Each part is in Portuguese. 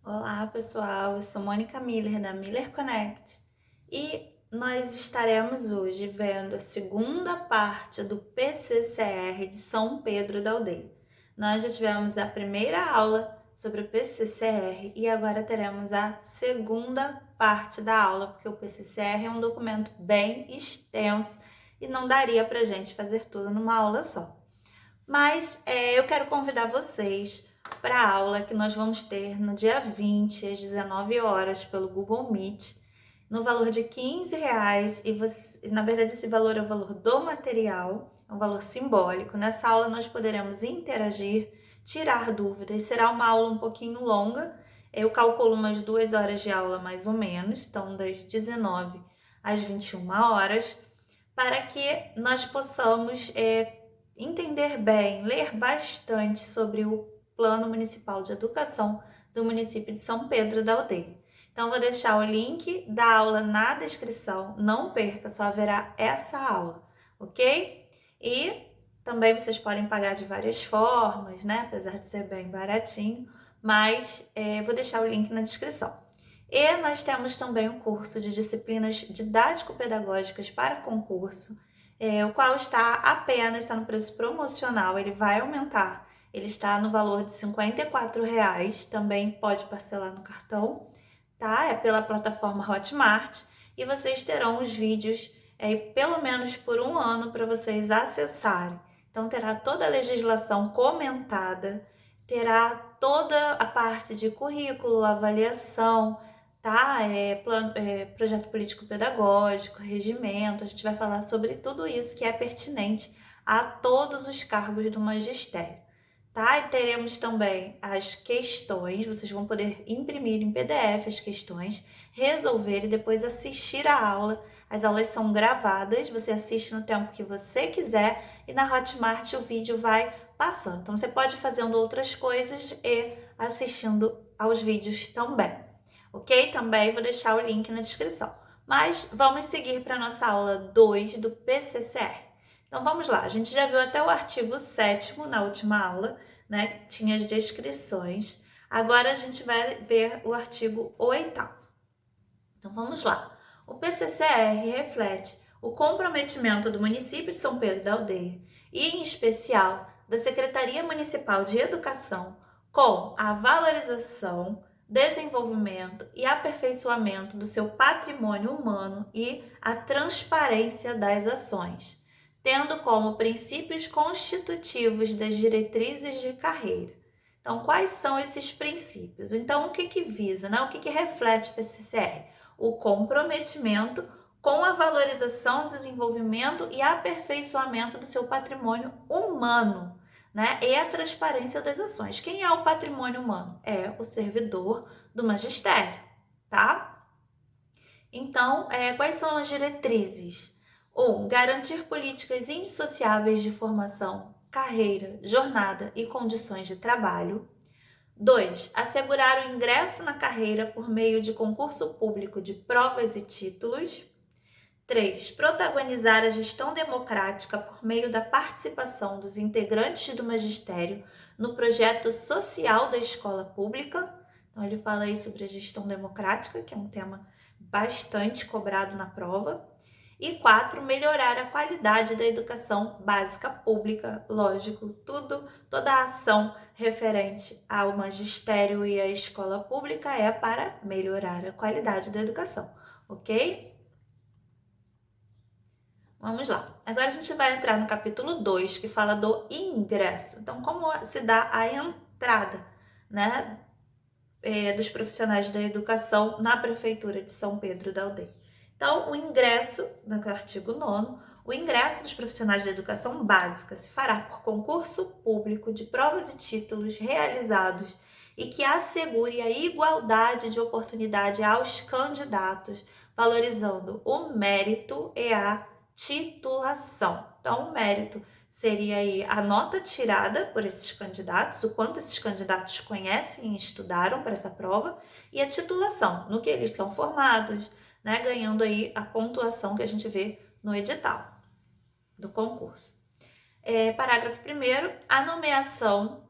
Olá, pessoal. Eu sou Mônica Miller, da Miller Connect, e nós estaremos hoje vendo a segunda parte do PCCR de São Pedro da Aldeia. Nós já tivemos a primeira aula sobre o PCCR e agora teremos a segunda parte da aula, porque o PCCR é um documento bem extenso e não daria para a gente fazer tudo numa aula só. Mas eu quero convidar vocês para a aula que nós vamos ter no dia 20, às 19 horas, pelo Google Meet, no valor de R$ 15. Na verdade, esse valor é o valor do material, é um valor simbólico. Nessa aula nós poderemos interagir, tirar dúvidas. Será uma aula um pouquinho longa. Eu calculo umas 2 horas de aula mais ou menos, então das 19 às 21 horas, para que nós possamos entender bem, ler bastante sobre o Plano Municipal de Educação do município de São Pedro da Aldeia. Então, vou deixar o link da aula na descrição, não perca, só haverá essa aula, ok? E também vocês podem pagar de várias formas, né? Apesar de ser bem baratinho, mas vou deixar o link na descrição. E nós temos também o curso de disciplinas didático-pedagógicas para concurso, o qual está no preço promocional, ele vai aumentar. Ele está no valor de R$ 54, também pode parcelar no cartão, tá? É pela plataforma Hotmart, e vocês terão os vídeos pelo menos por um ano para vocês acessarem. Então terá toda a legislação comentada, terá toda a parte de currículo, avaliação, tá? Projeto político-pedagógico, regimento, a gente vai falar sobre tudo isso que é pertinente a todos os cargos do magistério, tá? E teremos também as questões, vocês vão poder imprimir em PDF as questões, resolver e depois assistir a aula. As aulas são gravadas, você assiste no tempo que você quiser e na Hotmart o vídeo vai passando. Então você pode ir fazendo outras coisas e assistindo aos vídeos também. Ok? Também vou deixar o link na descrição. Mas vamos seguir para a nossa aula 2 do PCCR. Então vamos lá, a gente já viu até o artigo 7º na última aula, né? Tinha as descrições. Agora a gente vai ver o artigo 8º. Então vamos lá. O PCCR reflete o comprometimento do município de São Pedro da Aldeia e, em especial, da Secretaria Municipal de Educação com a valorização, desenvolvimento e aperfeiçoamento do seu patrimônio humano e a transparência das ações, tendo como princípios constitutivos das diretrizes de carreira. Então, quais são esses princípios? Então, o que visa, né? O que reflete o PCCR? O comprometimento com a valorização, desenvolvimento e aperfeiçoamento do seu patrimônio humano, né? E a transparência das ações. Quem é o patrimônio humano? É o servidor do magistério, tá? Então, quais são as diretrizes? 1. Garantir políticas indissociáveis de formação, carreira, jornada e condições de trabalho. 2. Assegurar o ingresso na carreira por meio de concurso público de provas e títulos. 3. Protagonizar a gestão democrática por meio da participação dos integrantes do magistério no projeto social da escola pública. Então, ele fala aí sobre a gestão democrática, que é um tema bastante cobrado na prova. E 4, melhorar a qualidade da educação básica pública. Lógico, toda a ação referente ao magistério e à escola pública é para melhorar a qualidade da educação, ok? Vamos lá. Agora a gente vai entrar no capítulo 2, que fala do ingresso. Então, como se dá a entrada, né, dos profissionais da educação na Prefeitura de São Pedro da Aldeia. Então, o ingresso, no artigo 9º, o ingresso dos profissionais da educação básica se fará por concurso público de provas e títulos realizados e que assegure a igualdade de oportunidade aos candidatos, valorizando o mérito e a titulação. Então, o mérito seria aí a nota tirada por esses candidatos, o quanto esses candidatos conhecem e estudaram para essa prova, e a titulação, no que eles são formados, né, ganhando aí a pontuação que a gente vê no edital do concurso. Parágrafo 1º, a nomeação,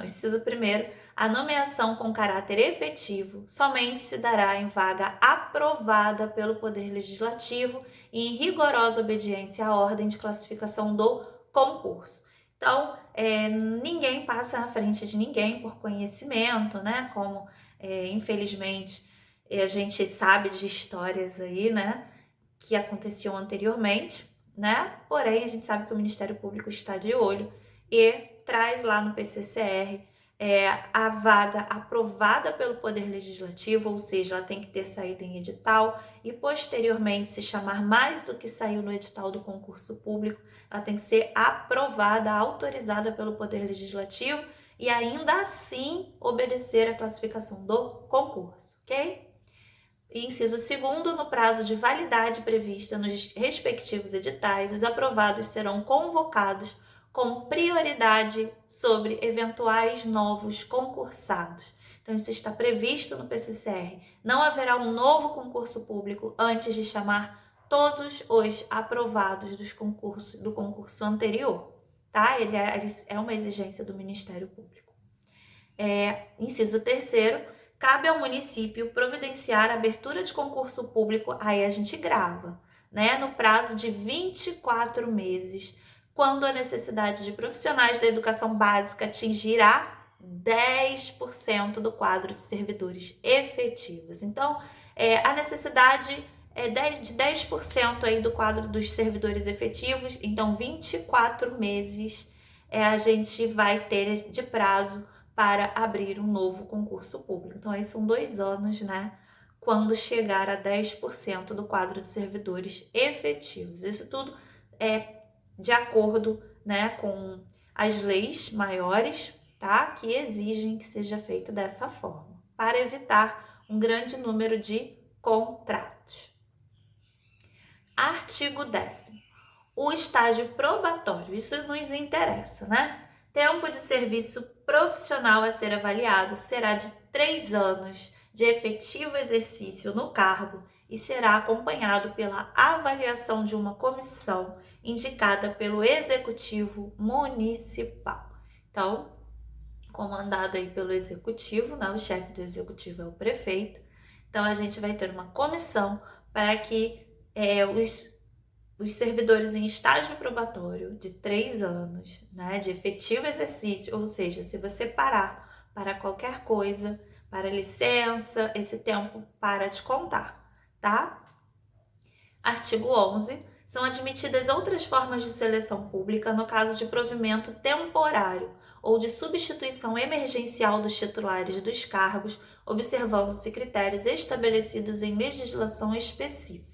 inciso 1º, a nomeação com caráter efetivo somente se dará em vaga aprovada pelo Poder Legislativo e em rigorosa obediência à ordem de classificação do concurso. Então, ninguém passa na frente de ninguém por conhecimento, né? Como, infelizmente, a gente sabe de histórias aí, né? Que aconteciam anteriormente, né? Porém, a gente sabe que o Ministério Público está de olho e traz lá no PCCR a vaga aprovada pelo Poder Legislativo, ou seja, ela tem que ter saído em edital e posteriormente, se chamar mais do que saiu no edital do concurso público, ela tem que ser aprovada, autorizada pelo Poder Legislativo e ainda assim obedecer à classificação do concurso, ok? Inciso 2º, no prazo de validade prevista nos respectivos editais, os aprovados serão convocados com prioridade sobre eventuais novos concursados. Então, isso está previsto no PCCR. Não haverá um novo concurso público antes de chamar todos os aprovados do concurso anterior, tá? Ele é uma exigência do Ministério Público. Inciso 3º, cabe ao município providenciar a abertura de concurso público, aí a gente grava, né? No prazo de 24 meses, quando a necessidade de profissionais da educação básica atingirá 10% do quadro de servidores efetivos. Então, a necessidade é de 10% aí do quadro dos servidores efetivos, então 24 meses a gente vai ter de prazo para abrir um novo concurso público. Então, aí são 2 anos, né? Quando chegar a 10% do quadro de servidores efetivos. Isso tudo é de acordo, né, com as leis maiores, tá? Que exigem que seja feito dessa forma, para evitar um grande número de contratos. Artigo 10º. O estágio probatório, isso nos interessa, né? Tempo de serviço profissional a ser avaliado será de 3 anos de efetivo exercício no cargo e será acompanhado pela avaliação de uma comissão indicada pelo Executivo Municipal. Então, comandado aí pelo Executivo, né? O chefe do Executivo é o prefeito. Então, a gente vai ter uma comissão para que os servidores em estágio probatório de 3 anos, né, de efetivo exercício, ou seja, se você parar para qualquer coisa, para licença, esse tempo para de contar, tá? Artigo 11. São admitidas outras formas de seleção pública no caso de provimento temporário ou de substituição emergencial dos titulares dos cargos, observando-se critérios estabelecidos em legislação específica.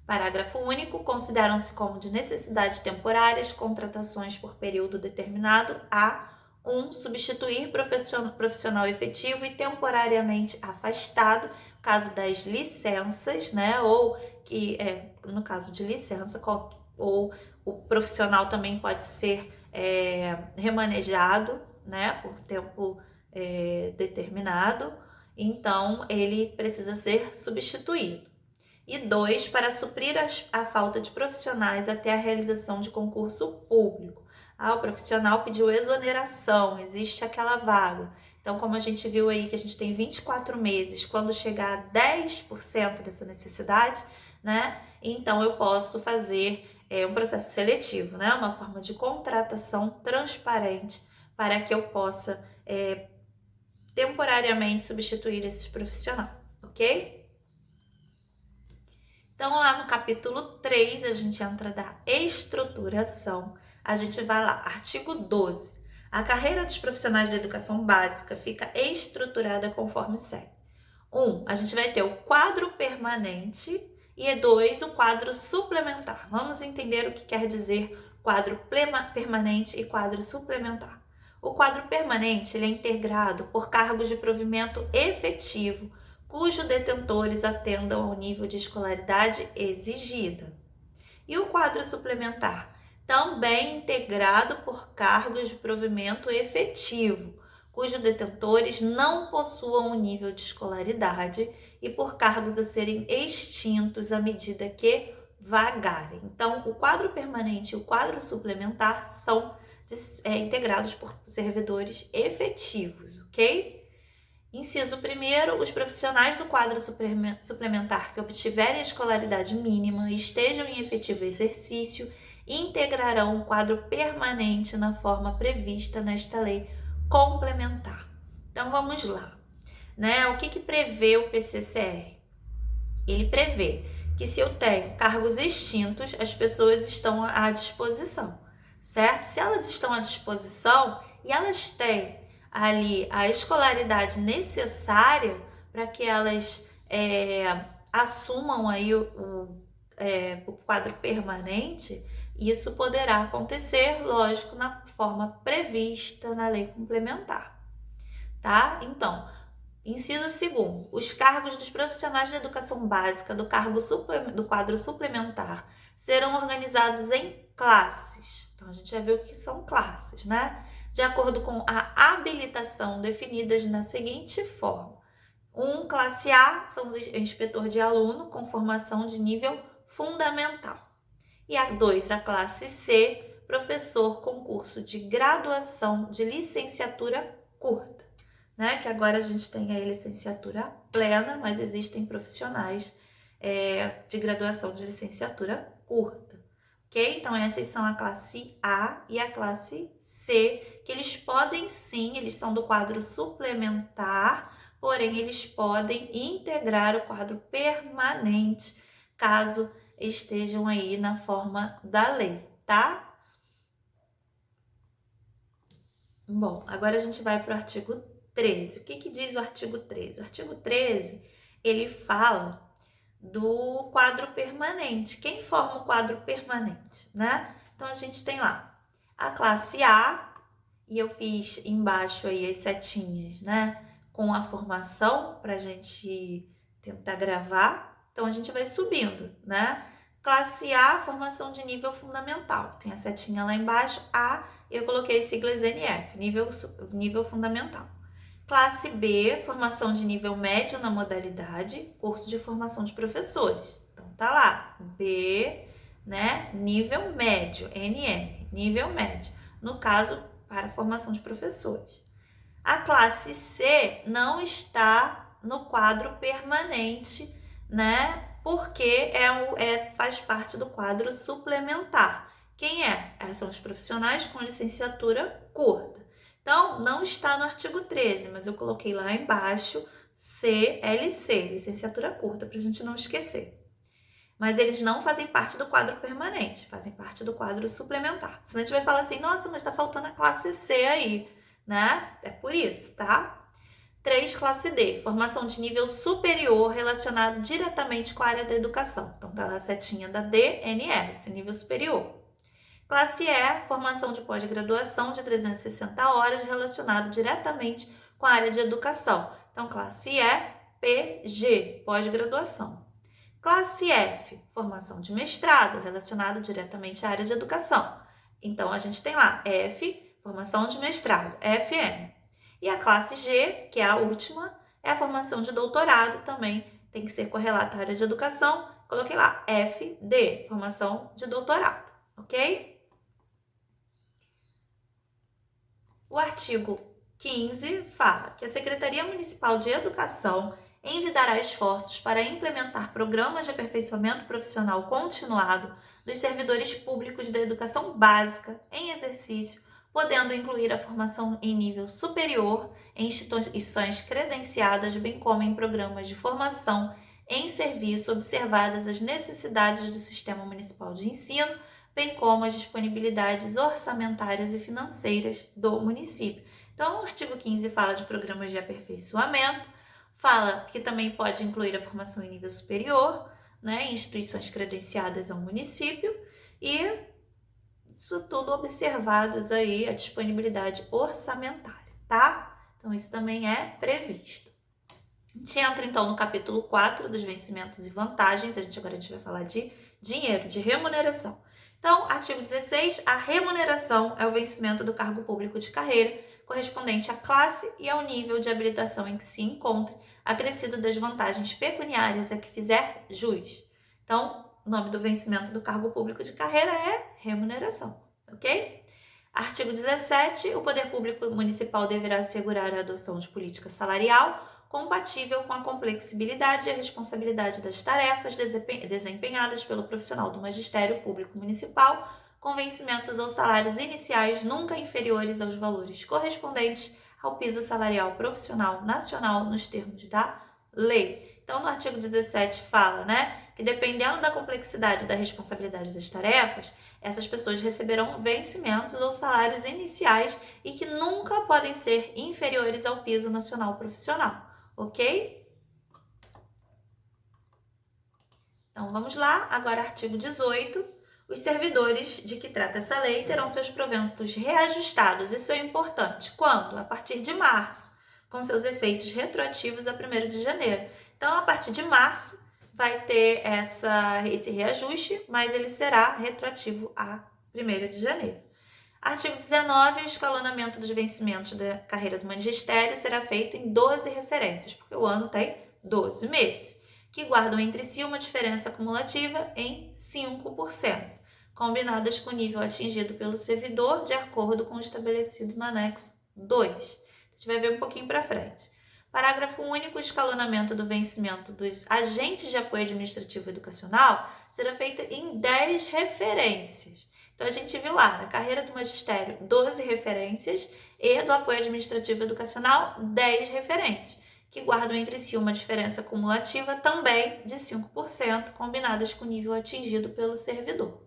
Parágrafo único. Consideram-se como de necessidade temporárias contratações por período determinado a 1. Substituir profissional efetivo e temporariamente afastado, no caso das licenças, né? Ou que, no caso de licença, ou o profissional também pode ser remanejado, né? Por tempo determinado. Então, ele precisa ser substituído. E 2, para suprir a falta de profissionais até a realização de concurso público. O profissional pediu exoneração, existe aquela vaga. Então, como a gente viu aí que a gente tem 24 meses, quando chegar a 10% dessa necessidade, né? Então, eu posso fazer um processo seletivo, né? Uma forma de contratação transparente para que eu possa temporariamente substituir esses profissionais, ok? Então, lá no capítulo 3, a gente entra da estruturação. A gente vai lá, artigo 12. A carreira dos profissionais da educação básica fica estruturada conforme segue. 1, a gente vai ter o quadro permanente e 2, o quadro suplementar. Vamos entender o que quer dizer quadro permanente e quadro suplementar. O quadro permanente ele é integrado por cargos de provimento efetivo, cujos detentores atendam ao nível de escolaridade exigida. E o quadro suplementar, também integrado por cargos de provimento efetivo, cujos detentores não possuam o nível de escolaridade e por cargos a serem extintos à medida que vagarem. Então, o quadro permanente e o quadro suplementar são integrados por servidores efetivos, ok? Inciso 1º, os profissionais do quadro suplementar que obtiverem a escolaridade mínima e estejam em efetivo exercício integrarão o quadro permanente na forma prevista nesta lei complementar. Então, vamos lá. Né? O que prevê o PCCR? Ele prevê que se eu tenho cargos extintos, as pessoas estão à disposição, certo? Se elas estão à disposição e elas têm ali a escolaridade necessária para que elas assumam aí o quadro permanente, isso poderá acontecer, lógico, na forma prevista na lei complementar, tá? Então, inciso 2º, os cargos dos profissionais de educação básica do quadro suplementar serão organizados em classes. Então, a gente já viu que são classes, né? De acordo com a habilitação definidas na seguinte forma. Classe A, são os inspetor de aluno com formação de nível fundamental. E a 2, a classe C, professor com curso de graduação de licenciatura curta. Né? Que agora a gente tem a licenciatura plena, mas existem profissionais de graduação de licenciatura curta. Ok? Então, essas são a classe A e a classe C, que eles podem sim, eles são do quadro suplementar, porém eles podem integrar o quadro permanente, caso estejam aí na forma da lei, tá? Bom, agora a gente vai para o artigo 13. O que diz o artigo 13? O artigo 13, ele fala do quadro permanente. Quem forma o quadro permanente, né? Então, a gente tem lá a classe A, e eu fiz embaixo aí as setinhas, né? Com a formação, para a gente tentar gravar. Então, a gente vai subindo, né? Classe A, formação de nível fundamental. Tem a setinha lá embaixo, A, eu coloquei siglas NF, nível fundamental. Classe B, formação de nível médio na modalidade, curso de formação de professores. Então, tá lá, B, né, nível médio, NM, nível médio. No caso, para formação de professores. A classe C não está no quadro permanente, né, porque faz parte do quadro suplementar. Quem é? São os profissionais com licenciatura curta. Então, não está no artigo 13, mas eu coloquei lá embaixo CLC, licenciatura curta, para a gente não esquecer. Mas eles não fazem parte do quadro permanente, fazem parte do quadro suplementar. Senão a gente vai falar assim, nossa, mas está faltando a classe C aí, né? É por isso, tá? 3, classe D, formação de nível superior relacionado diretamente com a área da educação. Então, tá lá a setinha da DNS, nível superior. Classe E, formação de pós-graduação de 360 horas relacionado diretamente com a área de educação. Então, classe E, PG, pós-graduação. Classe F, formação de mestrado relacionado diretamente à área de educação. Então, a gente tem lá F, formação de mestrado, FM. E a classe G, que é a última, é a formação de doutorado, também tem que ser correlata à área de educação. Coloquei lá FD, formação de doutorado, ok? O artigo 15 fala que a Secretaria Municipal de Educação envidará esforços para implementar programas de aperfeiçoamento profissional continuado dos servidores públicos da educação básica em exercício, podendo incluir a formação em nível superior em instituições credenciadas, bem como em programas de formação em serviço, observadas as necessidades do Sistema Municipal de Ensino, bem como as disponibilidades orçamentárias e financeiras do município. Então, o artigo 15 fala de programas de aperfeiçoamento, fala que também pode incluir a formação em nível superior, né, em instituições credenciadas ao município, e isso tudo observadas aí a disponibilidade orçamentária, tá? Então, isso também é previsto. A gente entra, então, no capítulo 4 dos vencimentos e vantagens. Agora a gente vai falar de dinheiro, de remuneração. Então, artigo 16, a remuneração é o vencimento do cargo público de carreira, correspondente à classe e ao nível de habilitação em que se encontre, acrescido das vantagens pecuniárias a que fizer jus. Então, o nome do vencimento do cargo público de carreira é remuneração, ok? Artigo 17. O poder público municipal deverá assegurar a adoção de política salarial compatível com a complexibilidade e a responsabilidade das tarefas desempenhadas pelo profissional do magistério público municipal, com vencimentos ou salários iniciais nunca inferiores aos valores correspondentes ao piso salarial profissional nacional nos termos da lei. Então, no artigo 17 fala, que dependendo da complexidade da responsabilidade das tarefas, essas pessoas receberão vencimentos ou salários iniciais e que nunca podem ser inferiores ao piso nacional profissional, ok? Então, vamos lá. Agora, artigo 18. Os servidores de que trata essa lei terão seus proventos reajustados. Isso é importante. Quando? A partir de março, com seus efeitos retroativos a 1º de janeiro. Então, a partir de março, vai ter esse reajuste, mas ele será retroativo a 1º de janeiro. Artigo 19. O escalonamento dos vencimentos da carreira do magistério será feito em 12 referências, porque o ano tem 12 meses, que guardam entre si uma diferença acumulativa em 5%, combinadas com o nível atingido pelo servidor, de acordo com o estabelecido no anexo 2. A gente vai ver um pouquinho para frente. Parágrafo único. O escalonamento do vencimento dos agentes de apoio administrativo educacional será feito em 10 referências. Então, a gente viu lá, na carreira do magistério, 12 referências e do apoio administrativo educacional, 10 referências, que guardam entre si uma diferença acumulativa também de 5%, combinadas com o nível atingido pelo servidor.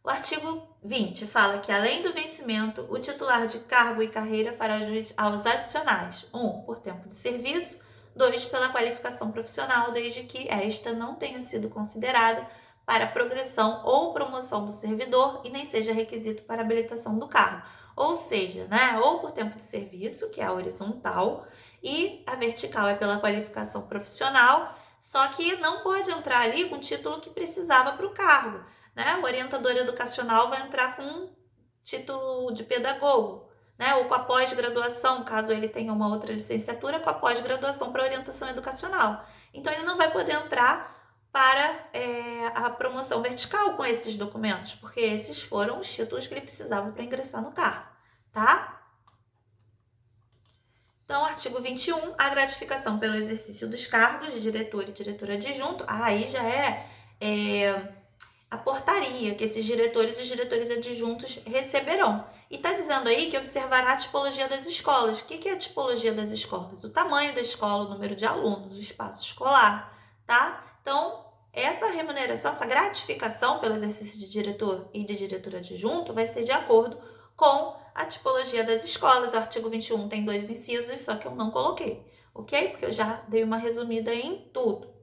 O artigo 20 fala que, além do vencimento, o titular de cargo e carreira fará jus aos adicionais: 1, por tempo de serviço, 2, pela qualificação profissional, desde que esta não tenha sido considerada para progressão ou promoção do servidor e nem seja requisito para habilitação do cargo. Ou seja, ou por tempo de serviço, que é a horizontal, e a vertical é pela qualificação profissional, só que não pode entrar ali com o título que precisava para o cargo. O orientador educacional vai entrar com um título de pedagogo, ou com a pós-graduação, caso ele tenha uma outra licenciatura, com a pós-graduação para orientação educacional. Então, ele não vai poder entrar para a promoção vertical com esses documentos, porque esses foram os títulos que ele precisava para ingressar no cargo, tá? Então, artigo 21, a gratificação pelo exercício dos cargos de diretor e diretor adjunto, aí já é a portaria que esses diretores e os diretores adjuntos receberão. E está dizendo aí que observará a tipologia das escolas. O que é a tipologia das escolas? O tamanho da escola, o número de alunos, o espaço escolar, tá? Então, essa remuneração, essa gratificação pelo exercício de diretor e de diretor adjunto vai ser de acordo com a tipologia das escolas. O artigo 21 tem 2 incisos, só que eu não coloquei, ok? Porque eu já dei uma resumida em tudo.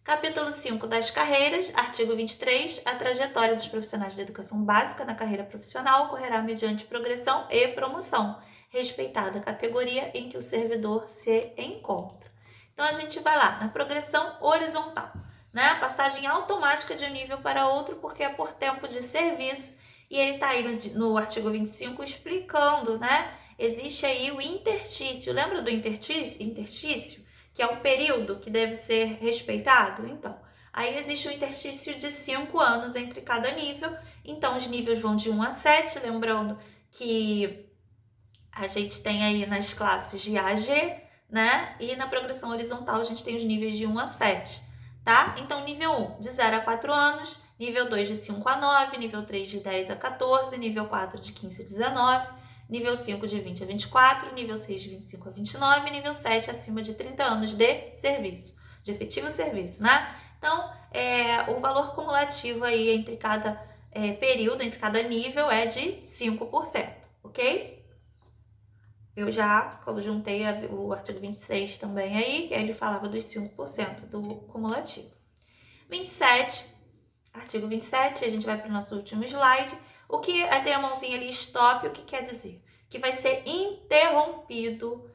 Capítulo 5 das carreiras, artigo 23, a trajetória dos profissionais da educação básica na carreira profissional ocorrerá mediante progressão e promoção, respeitada a categoria em que o servidor se encontra. Então, a gente vai lá na progressão horizontal, a passagem automática de um nível para outro, porque é por tempo de serviço, e ele está aí no artigo 25 explicando, existe aí o interstício. Lembra do interstício? Que é o período que deve ser respeitado? Então, aí existe um interstício de 5 anos entre cada nível. Então, os níveis vão de 1 a 7, lembrando que a gente tem aí nas classes de A a G, e na progressão horizontal a gente tem os níveis de 1 a 7, tá? Então, nível 1, de 0 a 4 anos, nível 2, de 5 a 9, nível 3, de 10 a 14, nível 4, de 15 a 19, nível 5, de 20 a 24, nível 6, de 25 a 29, nível 7, acima de 30 anos de serviço, de efetivo serviço, Então, o valor cumulativo aí entre cada período, entre cada nível, é de 5%, ok? Eu já juntei o artigo 26 também aí, que ele falava dos 5% do cumulativo. 27, artigo 27, a gente vai para o nosso último slide. O que tem a mãozinha ali, stop, o que quer dizer? Que vai ser interrompido,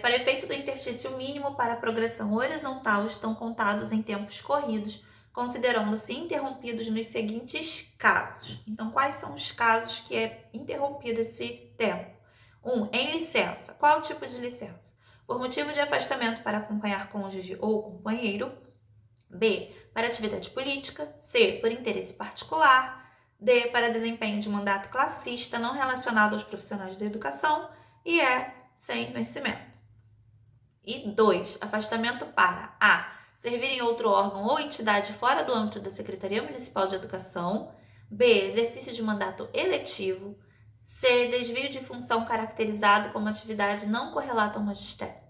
para efeito do interstício mínimo para a progressão horizontal, estão contados em tempos corridos, considerando-se interrompidos nos seguintes casos. Então, quais são os casos que é interrompido esse tempo? 1, em licença. Qual tipo de licença? Por motivo de afastamento para acompanhar cônjuge ou companheiro. B, para atividade política. C, por interesse particular. D, para desempenho de mandato classista não relacionado aos profissionais da educação e sem vencimento. E 2, afastamento para A, servir em outro órgão ou entidade fora do âmbito da Secretaria Municipal de Educação, B, exercício de mandato eletivo, C, desvio de função caracterizado como atividade não correlata ao magistério.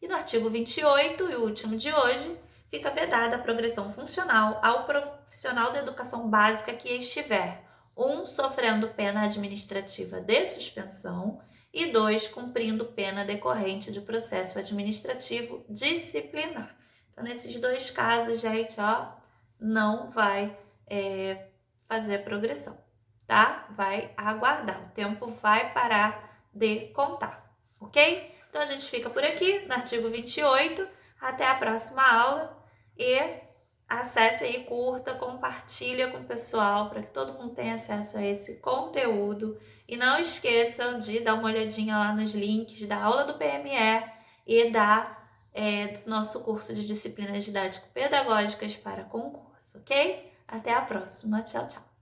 E no artigo 28, e o último de hoje, fica vedada a progressão funcional ao profissional da educação básica que estiver 1, sofrendo pena administrativa de suspensão e 2, cumprindo pena decorrente de processo administrativo disciplinar. Então, nesses 2 casos, gente, não vai fazer progressão, tá? Vai aguardar, o tempo vai parar de contar, ok? Então, a gente fica por aqui no artigo 28, até a próxima aula e acesse aí, curta, compartilha com o pessoal para que todo mundo tenha acesso a esse conteúdo. E não esqueçam de dar uma olhadinha lá nos links da aula do PME e do nosso curso de disciplinas didático-pedagógicas para concurso, ok? Até a próxima. Tchau, tchau.